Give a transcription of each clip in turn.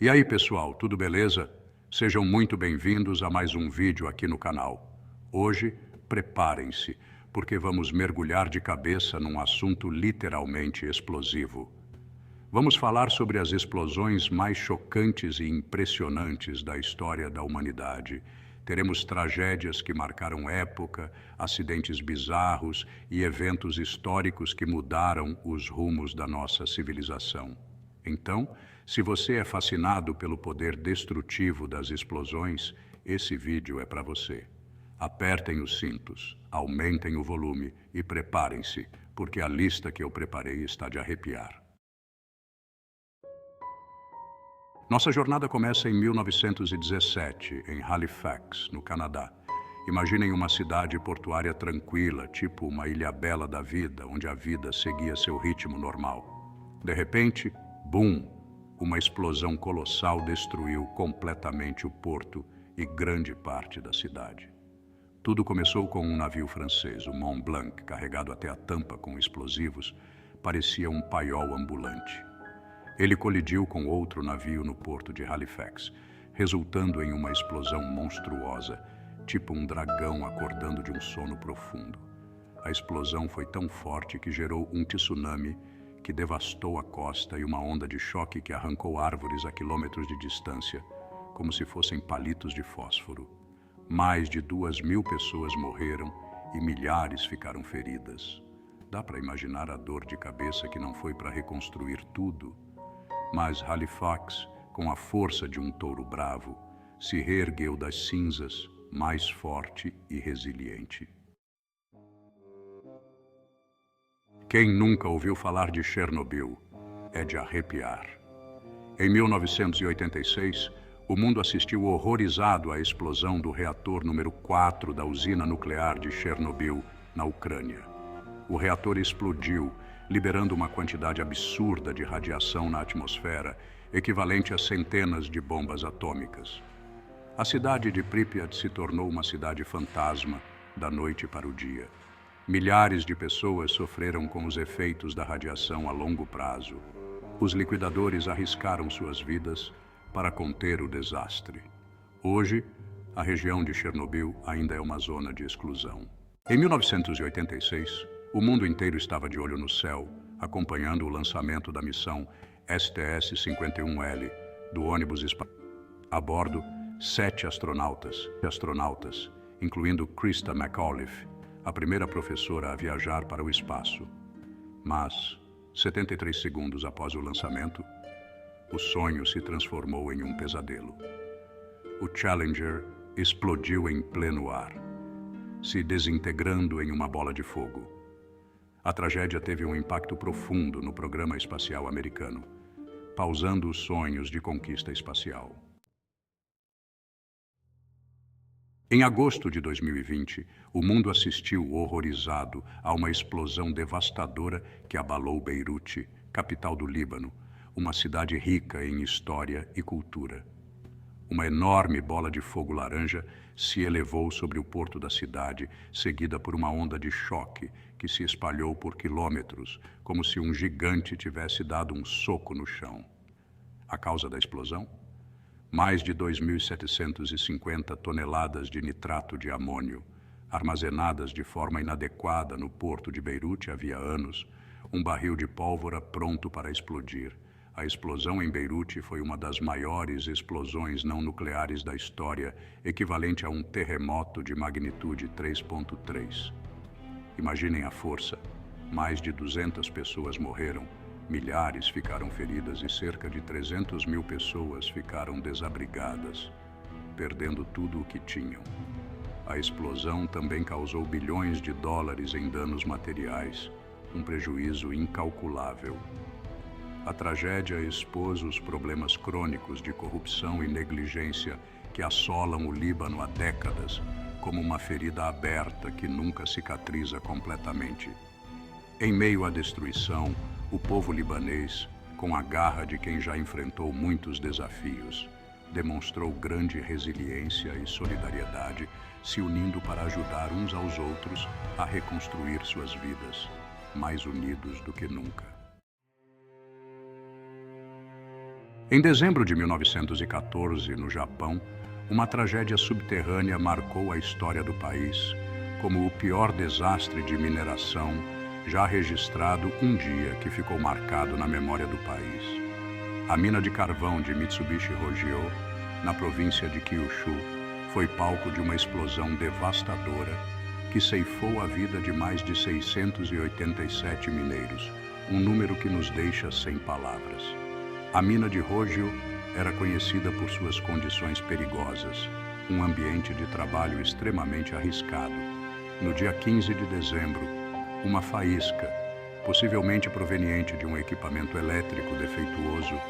E aí, pessoal, tudo beleza? Sejam muito bem-vindos a mais um vídeo aqui no canal. Hoje, preparem-se, porque vamos mergulhar de cabeça num assunto literalmente explosivo. Vamos falar sobre as explosões mais chocantes e impressionantes da história da humanidade. Teremos tragédias que marcaram época, acidentes bizarros e eventos históricos que mudaram os rumos da nossa civilização. Então, se você é fascinado pelo poder destrutivo das explosões, esse vídeo é para você. Apertem os cintos, aumentem o volume e preparem-se, porque a lista que eu preparei está de arrepiar. Nossa jornada começa em 1917, em Halifax, no Canadá. Imaginem uma cidade portuária tranquila, tipo uma ilhabela da vida, onde a vida seguia seu ritmo normal. De repente, bum! Uma explosão colossal destruiu completamente o porto e grande parte da cidade. Tudo começou com um navio francês, o Mont Blanc, carregado até a tampa com explosivos, parecia um paiol ambulante. Ele colidiu com outro navio no porto de Halifax, resultando em uma explosão monstruosa, tipo um dragão acordando de um sono profundo. A explosão foi tão forte que gerou um tsunami que devastou a costa e uma onda de choque que arrancou árvores a quilômetros de distância, como se fossem palitos de fósforo. Mais de 2.000 pessoas morreram e milhares ficaram feridas. Dá para imaginar a dor de cabeça que não foi para reconstruir tudo. Mas Halifax, com a força de um touro bravo, se reergueu das cinzas, mais forte e resiliente. Quem nunca ouviu falar de Chernobyl? É de arrepiar. Em 1986, o mundo assistiu horrorizado à explosão do reator número 4 da usina nuclear de Chernobyl, na Ucrânia. O reator explodiu, liberando uma quantidade absurda de radiação na atmosfera, equivalente a centenas de bombas atômicas. A cidade de Pripyat se tornou uma cidade fantasma, da noite para o dia. Milhares de pessoas sofreram com os efeitos da radiação a longo prazo. Os liquidadores arriscaram suas vidas para conter o desastre. Hoje, a região de Chernobyl ainda é uma zona de exclusão. Em 1986, o mundo inteiro estava de olho no céu, acompanhando o lançamento da missão STS-51L do ônibus espacial. A bordo, 7 astronautas, incluindo Christa McAuliffe, a primeira professora a viajar para o espaço. Mas, 73 segundos após o lançamento, o sonho se transformou em um pesadelo. O Challenger explodiu em pleno ar, se desintegrando em uma bola de fogo. A tragédia teve um impacto profundo no programa espacial americano, pausando os sonhos de conquista espacial. Em agosto de 2020, o mundo assistiu horrorizado a uma explosão devastadora que abalou Beirute, capital do Líbano, uma cidade rica em história e cultura. Uma enorme bola de fogo laranja se elevou sobre o porto da cidade, seguida por uma onda de choque que se espalhou por quilômetros, como se um gigante tivesse dado um soco no chão. A causa da explosão? Mais de 2.750 toneladas de nitrato de amônio, armazenadas de forma inadequada no porto de Beirute havia anos, um barril de pólvora pronto para explodir. A explosão em Beirute foi uma das maiores explosões não nucleares da história, equivalente a um terremoto de magnitude 3.3. Imaginem a força. Mais de 200 pessoas morreram, milhares ficaram feridas e cerca de 300.000 pessoas ficaram desabrigadas, perdendo tudo o que tinham. A explosão também causou bilhões de dólares em danos materiais, um prejuízo incalculável. A tragédia expôs os problemas crônicos de corrupção e negligência que assolam o Líbano há décadas, como uma ferida aberta que nunca cicatriza completamente. Em meio à destruição, o povo libanês, com a garra de quem já enfrentou muitos desafios, demonstrou grande resiliência e solidariedade, se unindo para ajudar uns aos outros a reconstruir suas vidas, mais unidos do que nunca. Em dezembro de 1914, no Japão, uma tragédia subterrânea marcou a história do país como o pior desastre de mineração já registrado um dia que ficou marcado na memória do país. A mina de carvão de Mitsubishi Rogyo, na província de Kyushu, foi palco de uma explosão devastadora que ceifou a vida de mais de 687 mineiros, um número que nos deixa sem palavras. A mina de Rogyo era conhecida por suas condições perigosas, um ambiente de trabalho extremamente arriscado. No dia 15 de dezembro, uma faísca, possivelmente proveniente de um equipamento elétrico defeituoso,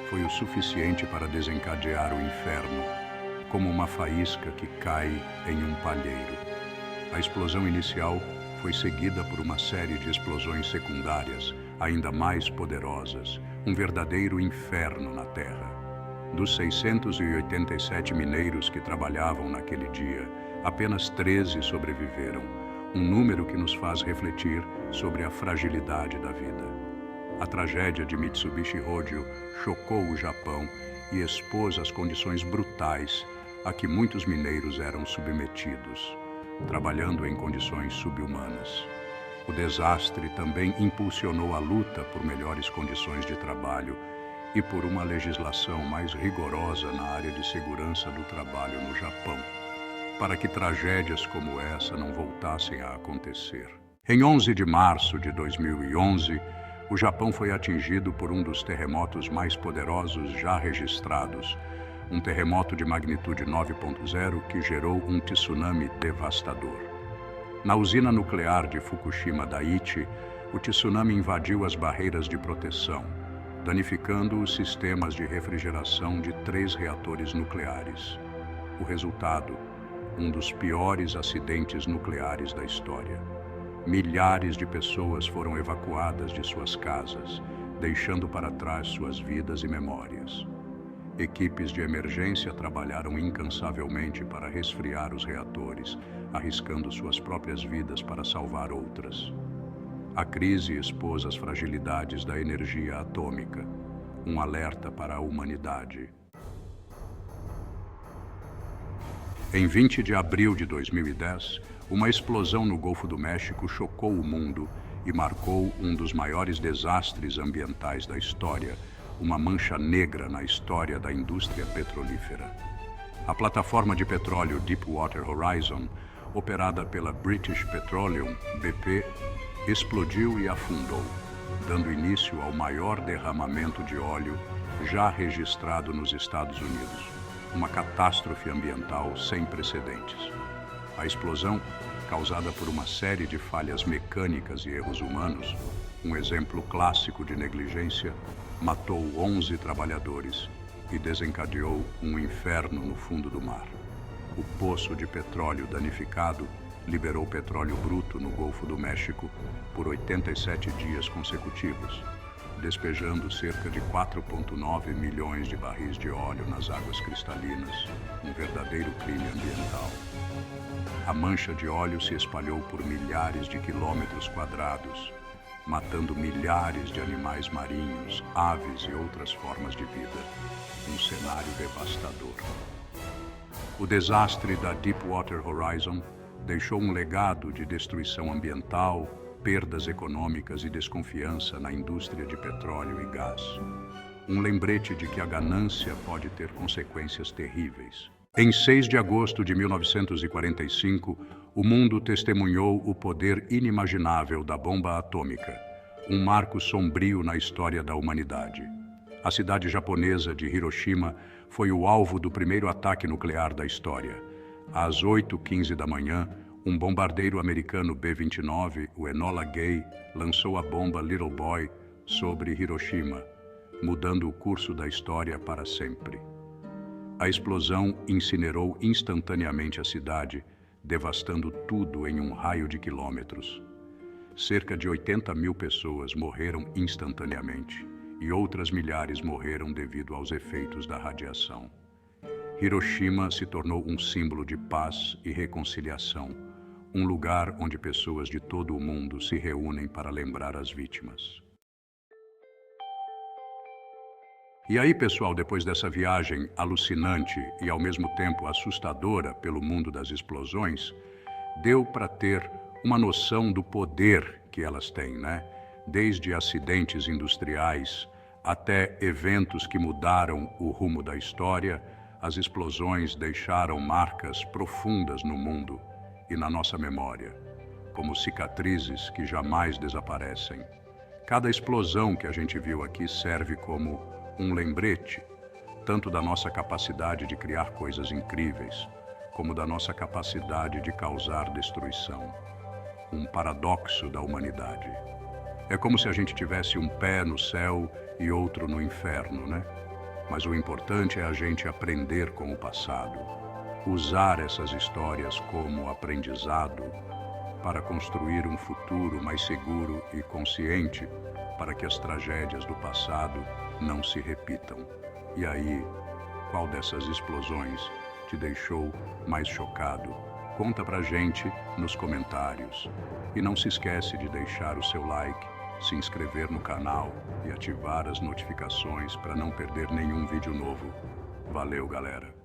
foi o suficiente para desencadear o inferno, como uma faísca que cai em um palheiro. A explosão inicial foi seguida por uma série de explosões secundárias, ainda mais poderosas, um verdadeiro inferno na Terra. Dos 687 mineiros que trabalhavam naquele dia, apenas 13 sobreviveram, um número que nos faz refletir sobre a fragilidade da vida. A tragédia de Mitsubishi Rogyo chocou o Japão e expôs as condições brutais a que muitos mineiros eram submetidos, trabalhando em condições subhumanas. O desastre também impulsionou a luta por melhores condições de trabalho e por uma legislação mais rigorosa na área de segurança do trabalho no Japão, para que tragédias como essa não voltassem a acontecer. Em 11 de março de 2011, o Japão foi atingido por um dos terremotos mais poderosos já registrados, um terremoto de magnitude 9.0 que gerou um tsunami devastador. Na usina nuclear de Fukushima Daiichi, o tsunami invadiu as barreiras de proteção, danificando os sistemas de refrigeração de 3 reatores nucleares. O resultado, um dos piores acidentes nucleares da história. Milhares de pessoas foram evacuadas de suas casas, deixando para trás suas vidas e memórias. Equipes de emergência trabalharam incansavelmente para resfriar os reatores, arriscando suas próprias vidas para salvar outras. A crise expôs as fragilidades da energia atômica, um alerta para a humanidade. Em 20 de abril de 2010, uma explosão no Golfo do México chocou o mundo e marcou um dos maiores desastres ambientais da história, uma mancha negra na história da indústria petrolífera. A plataforma de petróleo Deepwater Horizon, operada pela British Petroleum, BP, explodiu e afundou, dando início ao maior derramamento de óleo já registrado nos Estados Unidos, uma catástrofe ambiental sem precedentes. A explosão, causada por uma série de falhas mecânicas e erros humanos, um exemplo clássico de negligência, matou 11 trabalhadores e desencadeou um inferno no fundo do mar. O poço de petróleo danificado liberou petróleo bruto no Golfo do México por 87 dias consecutivos, despejando cerca de 4,9 milhões de barris de óleo nas águas cristalinas, um verdadeiro crime ambiental. A mancha de óleo se espalhou por milhares de quilômetros quadrados, matando milhares de animais marinhos, aves e outras formas de vida. Um cenário devastador. O desastre da Deepwater Horizon deixou um legado de destruição ambiental, perdas econômicas e desconfiança na indústria de petróleo e gás. Um lembrete de que a ganância pode ter consequências terríveis. Em 6 de agosto de 1945, o mundo testemunhou o poder inimaginável da bomba atômica, um marco sombrio na história da humanidade. A cidade japonesa de Hiroshima foi o alvo do primeiro ataque nuclear da história. Às 8h15 da manhã, um bombardeiro americano B-29, o Enola Gay, lançou a bomba Little Boy sobre Hiroshima, mudando o curso da história para sempre. A explosão incinerou instantaneamente a cidade, devastando tudo em um raio de quilômetros. Cerca de 80 mil pessoas morreram instantaneamente e outras milhares morreram devido aos efeitos da radiação. Hiroshima se tornou um símbolo de paz e reconciliação, um lugar onde pessoas de todo o mundo se reúnem para lembrar as vítimas. E aí, pessoal, depois dessa viagem alucinante e ao mesmo tempo assustadora pelo mundo das explosões, deu para ter uma noção do poder que elas têm, né? Desde acidentes industriais até eventos que mudaram o rumo da história, as explosões deixaram marcas profundas no mundo e na nossa memória, como cicatrizes que jamais desaparecem. Cada explosão que a gente viu aqui serve como um lembrete, tanto da nossa capacidade de criar coisas incríveis, como da nossa capacidade de causar destruição. Um paradoxo da humanidade. É como se a gente tivesse um pé no céu e outro no inferno, né? Mas o importante é a gente aprender com o passado, usar essas histórias como aprendizado para construir um futuro mais seguro e consciente, para que as tragédias do passado não se repitam. E aí, qual dessas explosões te deixou mais chocado? Conta pra gente nos comentários. E não se esquece de deixar o seu like, se inscrever no canal e ativar as notificações para não perder nenhum vídeo novo. Valeu, galera!